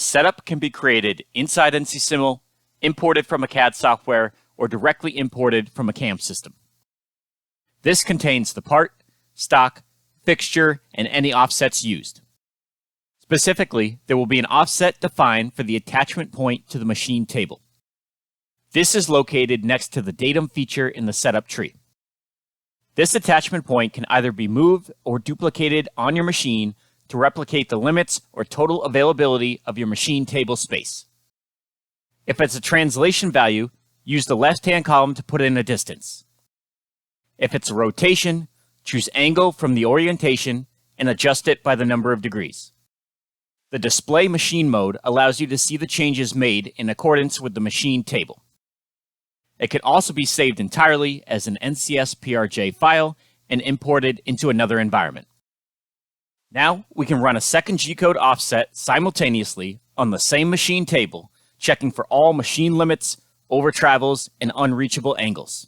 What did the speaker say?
setup can be created inside NCSimul, imported from a CAD software, or directly imported from a CAM system. This contains the part, stock, fixture, and any offsets used. Specifically, there will be an offset defined for the attachment point to the machine table. This is located next to the datum feature in the setup tree. This attachment point can either be moved or duplicated on your machine to replicate the limits or total availability of your machine table space. If it's a translation value, use the left-hand column to put in a distance. If it's a rotation, choose angle from the orientation and adjust it by the number of degrees. The display machine mode allows you to see the changes made in accordance with the machine table. It can also be saved entirely as an NCS PRJ file and imported into another environment. Now we can run a second G-code offset simultaneously on the same machine table, checking for all machine limits, over travels, and unreachable angles.